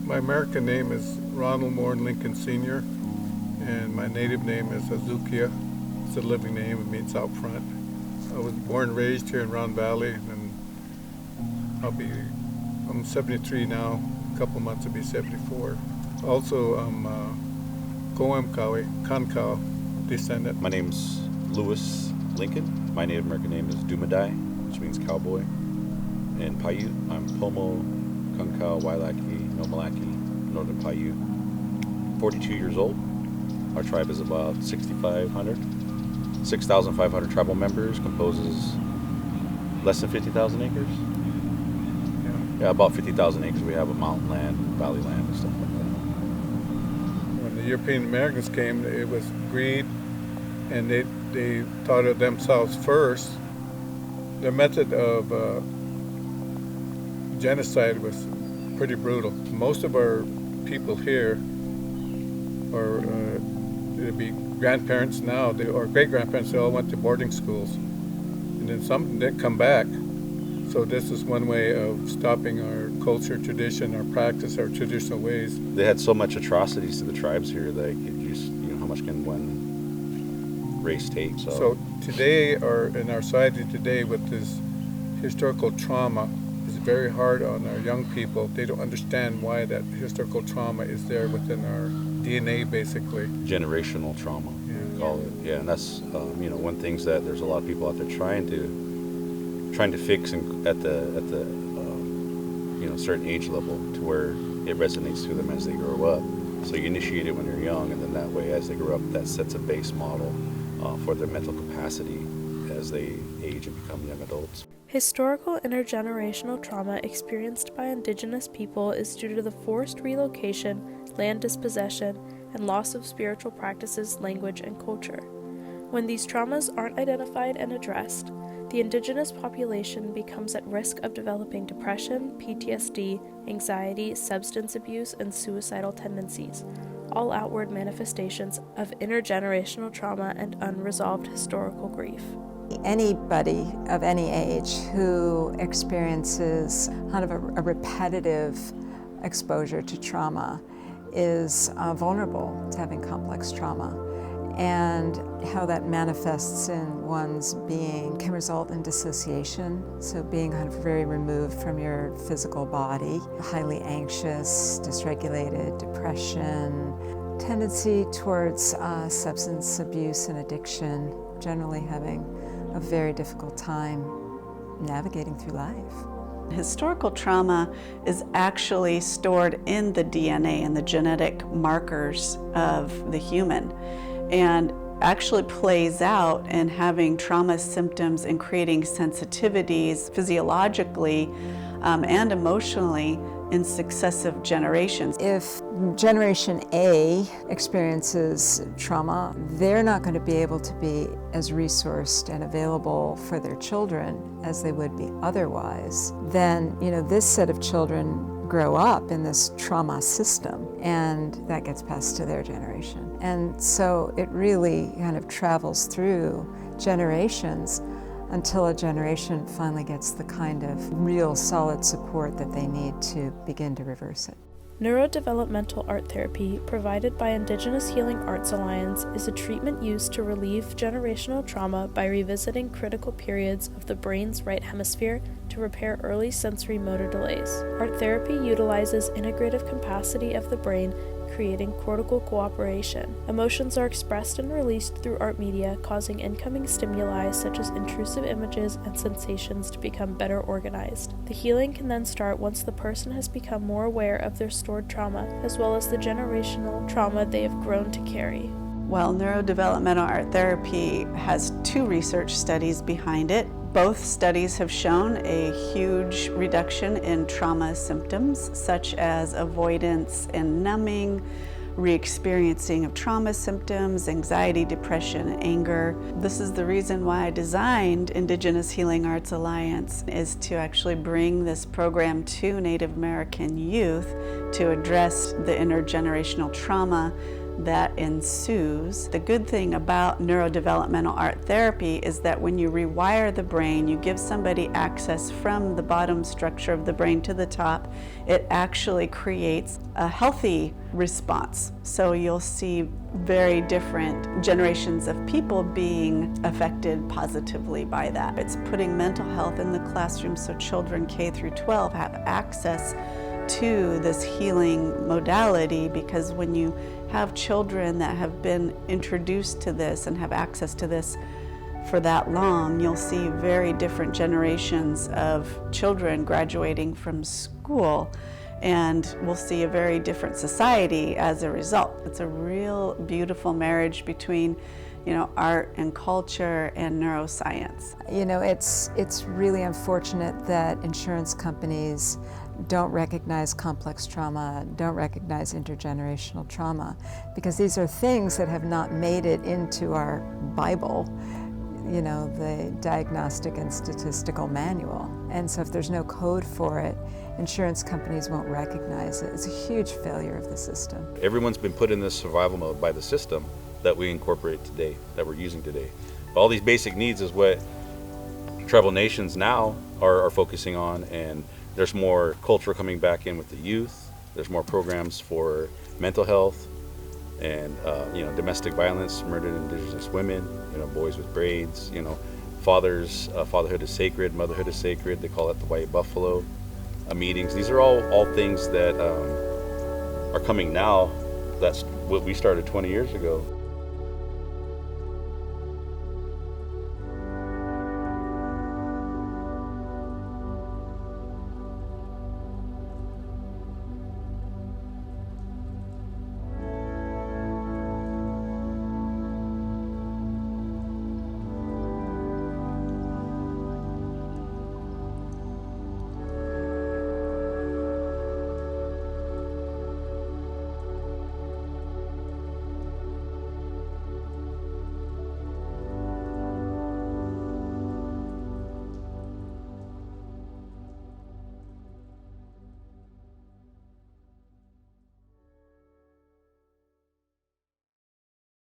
My American name is Ronald Moore Lincoln Sr., and my native name is Azukia. It's a living name, it means out front. I was born and raised here in Round Valley, and I'm 73 now. A couple months I'll be 74. Also, I'm Kankau descendant. My name's Lewis Lincoln. My Native American name is Dumadai, which means cowboy. In Paiute, I'm Pomo, Kankau, Wailaki, Nomalaki, Northern Paiute. 42 years old. Our tribe is about 6,500. 6,500 tribal members, composes less than 50,000 acres. Yeah, about 50,000 acres. We have a mountain land, valley land, and stuff like that. When the European Americans came, it was greed, and they thought of themselves first. Their method of genocide was pretty brutal. Most of our people here are it'd be grandparents now, or great-grandparents. They all went to boarding schools, and then some didn't come back. So this is one way of stopping our culture, tradition, our practice, our traditional ways. They had so much atrocities to the tribes here that how much can one race take? So today, in our society today, with this historical trauma, is very hard on our young people. They don't understand why that historical trauma is there within our DNA, basically. Generational trauma, we call it. Yeah, and that's one thing that there's a lot of people out there trying to fix at the certain age level to where it resonates to them as they grow up. So you initiate it when you're young, and then that way, as they grow up, that sets a base model for their mental capacity as they age and become young adults. Historical intergenerational trauma experienced by Indigenous people is due to the forced relocation, land dispossession, and loss of spiritual practices, language, and culture. When these traumas aren't identified and addressed, the Indigenous population becomes at risk of developing depression, PTSD, anxiety, substance abuse, and suicidal tendencies, all outward manifestations of intergenerational trauma and unresolved historical grief. Anybody of any age who experiences kind of a repetitive exposure to trauma is vulnerable to having complex trauma. And how that manifests in one's being can result in dissociation, so being kind of very removed from your physical body, highly anxious, dysregulated, depression, tendency towards substance abuse and addiction, generally having a very difficult time navigating through life. Historical trauma is actually stored in the DNA and the genetic markers of the human, and actually plays out in having trauma symptoms and creating sensitivities physiologically and emotionally in successive generations. If Generation A experiences trauma, they're not going to be able to be as resourced and available for their children as they would be otherwise. Then, this set of children grow up in this trauma system, and that gets passed to their generation. And so it really kind of travels through generations until a generation finally gets the kind of real solid support that they need to begin to reverse it. Neurodevelopmental art therapy, provided by Indigenous Healing Arts Alliance, is a treatment used to relieve generational trauma by revisiting critical periods of the brain's right hemisphere to repair early sensory motor delays. Art therapy utilizes integrative capacity of the brain, creating cortical cooperation. Emotions are expressed and released through art media, causing incoming stimuli such as intrusive images and sensations to become better organized. The healing can then start once the person has become more aware of their stored trauma, as well as the generational trauma they have grown to carry. Well, neurodevelopmental art therapy has 2 research studies behind it. Both studies have shown a huge reduction in trauma symptoms, such as avoidance and numbing, re-experiencing of trauma symptoms, anxiety, depression, and anger. This is the reason why I designed Indigenous Healing Arts Alliance, is to actually bring this program to Native American youth to address the intergenerational trauma that ensues. The good thing about neurodevelopmental art therapy is that when you rewire the brain, you give somebody access from the bottom structure of the brain to the top, it actually creates a healthy response. So you'll see very different generations of people being affected positively by that. It's putting mental health in the classroom so children K through 12 have access to this healing modality, because when you have children that have been introduced to this and have access to this for that long, you'll see very different generations of children graduating from school, and we'll see a very different society as a result. It's a real beautiful marriage between, art and culture and neuroscience. It's really unfortunate that insurance companies don't recognize complex trauma, don't recognize intergenerational trauma, because these are things that have not made it into our Bible, the Diagnostic and Statistical Manual. And so if there's no code for it, insurance companies won't recognize it. It's a huge failure of the system. Everyone's been put in this survival mode by the system that we incorporate today, that we're using today. All these basic needs is what tribal nations now are focusing on, and there's more culture coming back in with the youth. There's more programs for mental health and domestic violence, murdered Indigenous women, boys with braids, fatherhood is sacred, motherhood is sacred. They call it the white buffalo meetings. These are all things that are coming now. That's what we started 20 years ago.